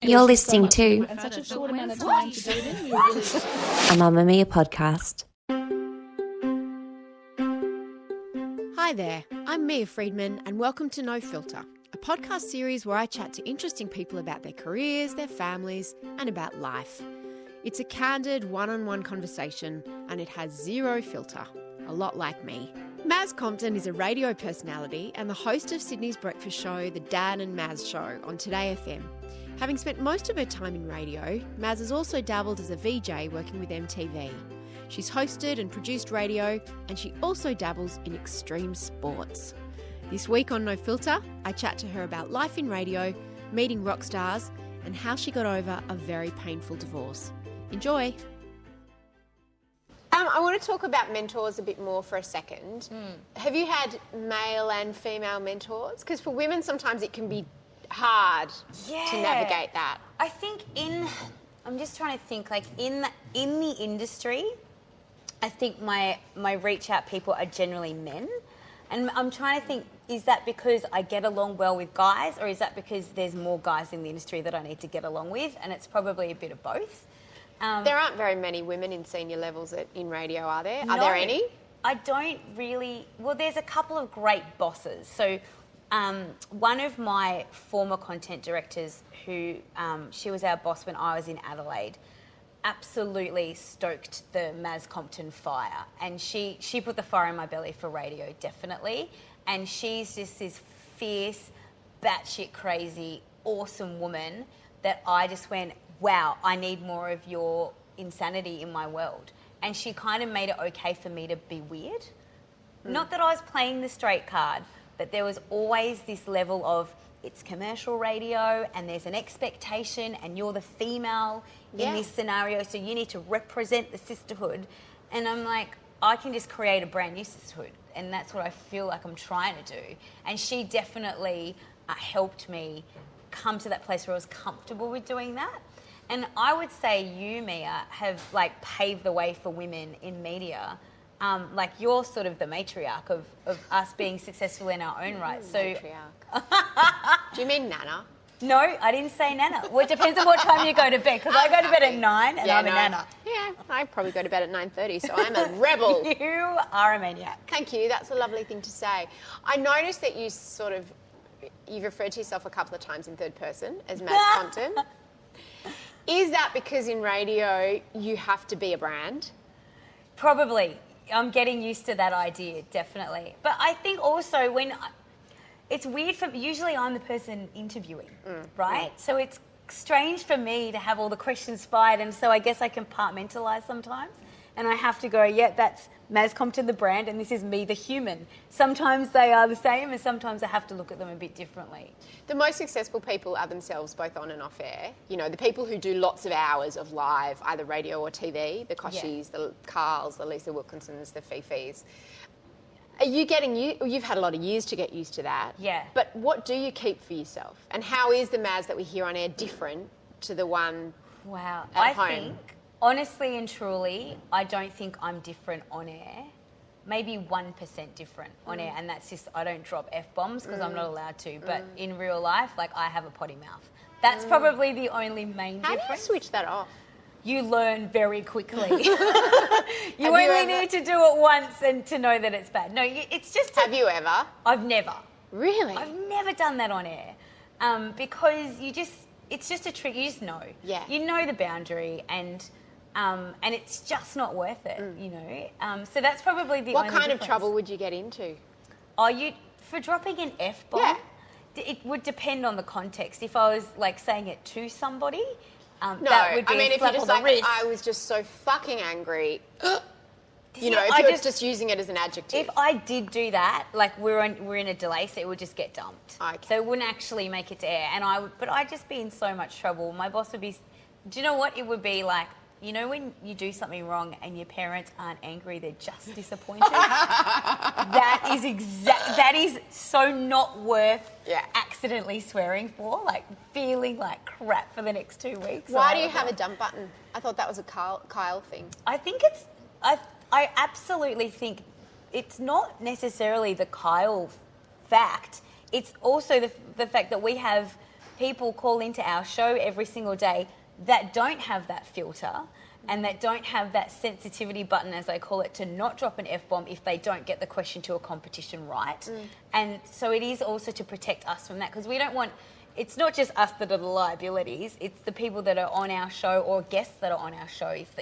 You're listening to and such a short amount of time to do it in. We were really a Mamma Mia podcast. Hi there, I'm Mia Friedman and welcome to No Filter, a podcast series where I chat to interesting people about their careers, their families and about life. It's a candid one-on-one conversation and it has zero filter, a lot like me. Maz Compton is a radio personality and the host of Sydney's breakfast show, The Dan and Maz Show on Today FM. Having spent most of her time in radio, Maz has also dabbled as a VJ working with MTV. She's hosted and produced radio, and she also dabbles in extreme sports. This week on No Filter, I chat to her about life in radio, meeting rock stars, and how she got over a very painful divorce. Enjoy! I want to talk about mentors a bit more for a second. Have you had male and female mentors? Because for women, sometimes it can be hard to navigate that. I think I'm just trying to think, like in the industry, I think my reach out people are generally men. And I'm trying to think, is that because I get along well with guys, or is that because there's more guys in the industry that I need to get along with? And it's probably a bit of both. There aren't very many women in senior levels in radio, are there? No, are there any? I don't really... Well, there's a couple of great bosses. So one of my former content directors who, she was our boss when I was in Adelaide, absolutely stoked the Maz Compton fire. And she put the fire in my belly for radio, definitely. And she's just this fierce, batshit crazy, awesome woman that I just went, wow, I need more of your insanity in my world. And she kind of made it okay for me to be weird. Not that I was playing the straight card, but there was always this level of it's commercial radio and there's an expectation and you're the female in this scenario, so you need to represent the sisterhood. And I'm like, I can just create a brand new sisterhood, and that's what I feel like I'm trying to do. And she definitely helped me come to that place where I was comfortable with doing that. And I would say you, Mia, have like paved the way for women in media. Like you're sort of the matriarch of us being successful in our own right. So, matriarch. Do you mean Nana? No, I didn't say Nana. Well, it depends on what time you go to bed, because I go to bed at 9 and I'm a Nana. Yeah, I probably go to bed at 9:30, so I'm a rebel. You are a maniac. Thank you. That's a lovely thing to say. I noticed that you've referred to yourself a couple of times in third person as Maz Compton. Is that because in radio you have to be a brand? Probably. I'm getting used to that idea, definitely. But I think also it's weird usually I'm the person interviewing, right? So it's strange for me to have all the questions fired, and so I guess I compartmentalise sometimes. And I have to go, that's Maz Compton, the brand, and this is me, the human. Sometimes they are the same, and sometimes I have to look at them a bit differently. The most successful people are themselves, both on and off air. You know, the people who do lots of hours of live, either radio or TV, the Koshis, the Carls, the Lisa Wilkinsons, the Fifis. Are you you've had a lot of years to get used to that. Yeah. But what do you keep for yourself? And how is the Maz that we hear on air different to the one at home? I think, honestly and truly, I don't think I'm different on air. Maybe 1% different on air, and that's just I don't drop F-bombs because I'm not allowed to. But in real life, like I have a potty mouth. That's probably the only main difference. How do you switch that off? You learn very quickly. you only need to do it once and to know that it's bad. No, it's just... Have you ever? I've never. Really? I've never done that on air because it's just a trick. You just know. Yeah. You know the boundary and it's just not worth it, you know. So that's probably the only What kind difference. of trouble would you get into? For dropping an F-bomb? Yeah. It would depend on the context. If I was like saying it to somebody... No, that would be I mean, a if slap you're just on the like, wrist. I was just so fucking angry. You know, See, if you're just using it as an adjective. If I did do that, like we're in a delay, so it would just get dumped. Okay. So it wouldn't actually make it to air, but I'd just be in so much trouble. My boss would be. Do you know what it would be like? You know when you do something wrong and your parents aren't angry, they're just disappointed? That is so not worth accidentally swearing for, like feeling like crap for the next 2 weeks. Why do you have a dump button? I thought that was a Kyle thing. I think I absolutely think it's not necessarily the Kyle fact. It's also the fact that we have people call into our show every single day that don't have that filter and that don't have that sensitivity button, as I call it, to not drop an F-bomb if they don't get the question to a competition right. And so it is also to protect us from that, because we don't want... It's not just us that are the liabilities. It's the people that are on our show or guests that are on our show. If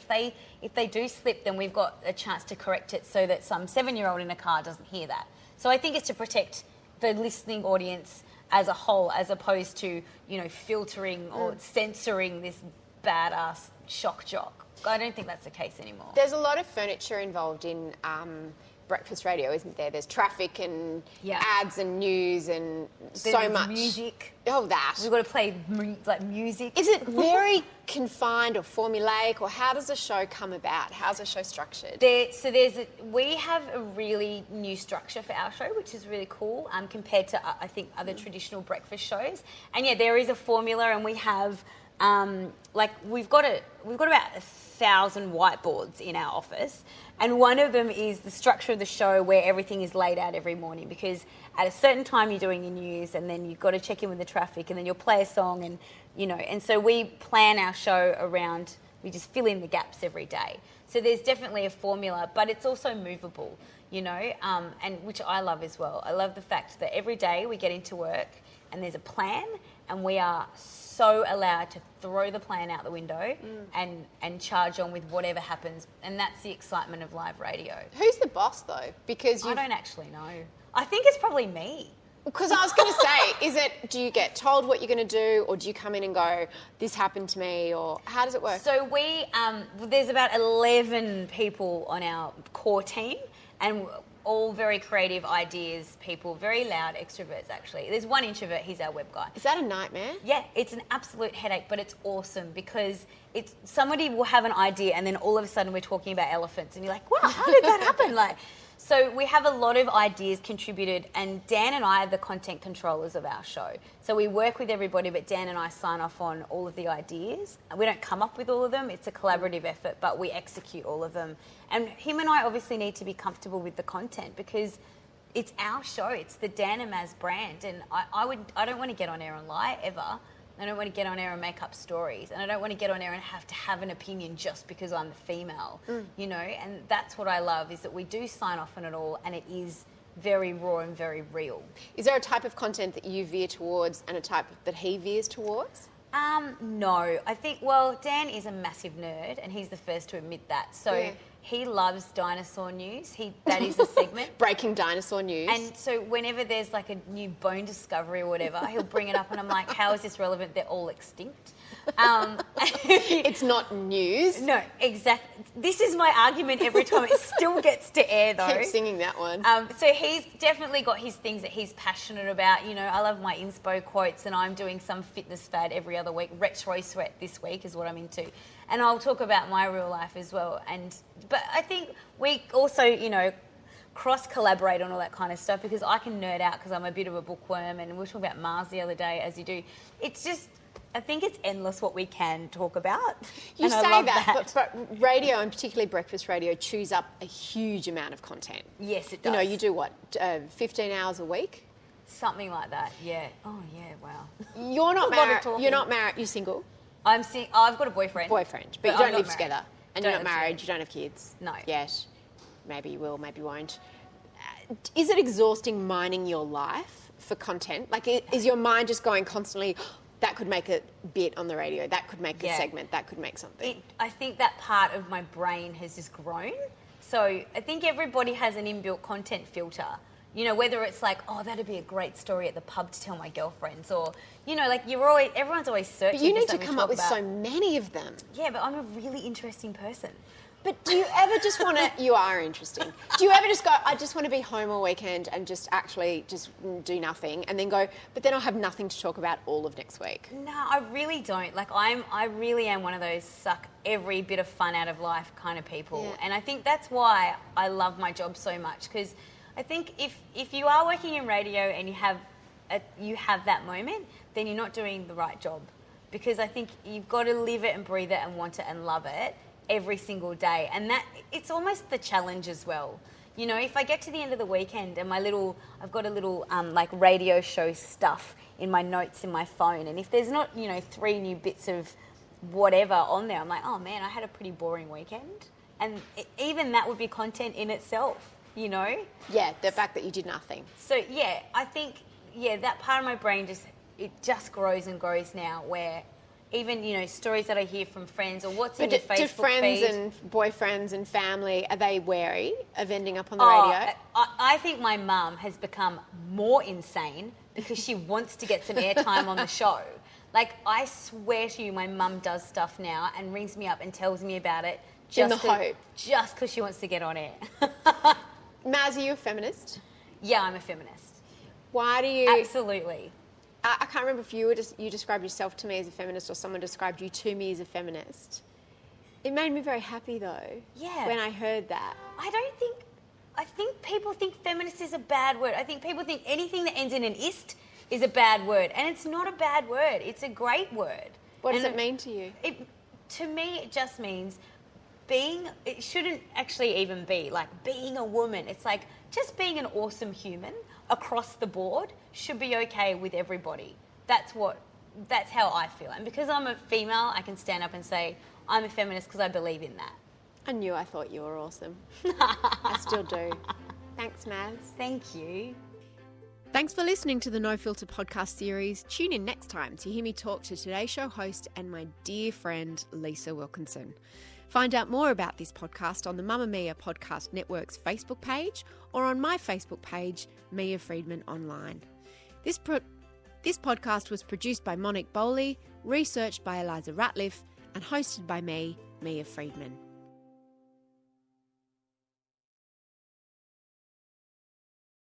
they do slip, then we've got a chance to correct it so that some 7-year-old in a car doesn't hear that. So I think it's to protect the listening audience as a whole, as opposed to filtering or censoring this badass shock jock. I don't think that's the case anymore. There's a lot of furniture involved in breakfast radio, isn't there? There's traffic and ads and news and so much music. Oh, that we've got to play music. Is it very confined or formulaic, or how does a show come about? How's a show structured? We have a really new structure for our show, which is really cool compared to I think other traditional breakfast shows. And there is a formula, and we have we've got about 1,000 whiteboards in our office, and one of them is the structure of the show, where everything is laid out every morning, because at a certain time you're doing your news, and then you've got to check in with the traffic, and then you'll play a song, and and so we plan our show around, we just fill in the gaps every day. So there's definitely a formula, but it's also movable, and which I love as well. I love the fact that every day we get into work and there's a plan, and we are so allowed to throw the plan out the window and charge on with whatever happens. And that's the excitement of live radio. Who's the boss, though? Because I don't actually know. I think it's probably me. Because I was going to say, do you get told what you're going to do, or do you come in and go, this happened to me, or how does it work? So there's about 11 people on our core team, and all very creative ideas people, very loud extroverts actually. There's one introvert, he's our web guy. Is that a nightmare? Yeah, it's an absolute headache, but it's awesome because somebody will have an idea and then all of a sudden we're talking about elephants and you're like, wow, how did that happen? So we have a lot of ideas contributed, and Dan and I are the content controllers of our show. So we work with everybody, but Dan and I sign off on all of the ideas. We don't come up with all of them. It's a collaborative effort, but we execute all of them. And him and I obviously need to be comfortable with the content because it's our show. It's the Dan and Maz brand. And I don't want to get on air and lie ever. I don't want to get on air and make up stories, and I don't want to get on air and have to have an opinion just because I'm the female, and that's what I love, is that we do sign off on it all, and it is very raw and very real. Is there a type of content that you veer towards and a type that he veers towards? No. I think, Dan is a massive nerd, and he's the first to admit that. So he loves dinosaur news. That is a segment. Breaking dinosaur news. And so whenever there's like a new bone discovery or whatever, he'll bring it up and I'm like, how is this relevant? They're all extinct. It's not news. No, exactly. This is my argument every time. It still gets to air though. Keep singing that one. So he's definitely got his things that he's passionate about. I love my inspo quotes, and I'm doing some fitness fad every other week. Retro sweat this week is what I'm into. And I'll talk about my real life as well. But I think we also, cross-collaborate on all that kind of stuff, because I can nerd out because I'm a bit of a bookworm, and we were talking about Mars the other day, as you do. It's just, I think it's endless what we can talk about. You say that, but radio, and particularly breakfast radio, chews up a huge amount of content. Yes, it does. You do what, 15 hours a week? Something like that, yeah. Oh, yeah, wow. You're not married. You're not married. You're single? I've got a boyfriend. But you don't live together. And you're not married, you don't have kids? No. Yet. Maybe you will, maybe you won't. Is it exhausting mining your life for content? Like, is your mind just going constantly, that could make a bit on the radio, that could make a segment, that could make something? I think that part of my brain has just grown. So I think everybody has an inbuilt content filter. Whether it's like, oh, that'd be a great story at the pub to tell my girlfriends, or, everyone's always searching. But you need to come up with so many of them. Yeah, but I'm a really interesting person. But do you ever just want to... You are interesting. Do you ever just go, I just want to be home all weekend and just actually just do nothing, and then go, but then I'll have nothing to talk about all of next week? No, I really don't. I really am one of those suck every bit of fun out of life kind of people. Yeah. And I think that's why I love my job so much, because I think if you are working in radio and you have that moment, then you're not doing the right job, because I think you've got to live it and breathe it and want it and love it every single day, and that it's almost the challenge as well. You know, if I get to the end of the weekend and I've got a little like radio show stuff in my notes in my phone, and if there's not, 3 new bits of whatever on there, I'm like, oh man, I had a pretty boring weekend. And even that would be content in itself, Yeah, the fact that you did nothing. So yeah, I think, that part of my brain just grows and grows now, where even, stories that I hear from friends or what's in your Facebook do friends feed. and boyfriends and family, are they wary of ending up on the radio? I think my mum has become more insane because she wants to get some airtime on the show. Like, I swear to you, my mum does stuff now and rings me up and tells me about it. In the hope. Just because she wants to get on air. Maz, are you a feminist? Yeah, I'm a feminist. Why do you... Absolutely. I can't remember if you described yourself to me as a feminist or someone described you to me as a feminist. It made me very happy, though, when I heard that. I think people think feminist is a bad word. I think people think anything that ends in an ist is a bad word. And it's not a bad word. It's a great word. What does it mean to you? To me, it just means it shouldn't actually even be like being a woman. It's like just being an awesome human across the board should be okay with everybody. That's how I feel. And because I'm a female, I can stand up and say I'm a feminist because I believe in that. I thought you were awesome. I still do. Thanks, Maz. Thank you. Thanks for listening to the No Filter podcast series. Tune in next time to hear me talk to Today Show host and my dear friend, Lisa Wilkinson. Find out more about this podcast on the Mamma Mia Podcast Network's Facebook page or on my Facebook page, Mia Friedman Online. This podcast was produced by Monique Bowley, researched by Eliza Ratliff, and hosted by me, Mia Friedman.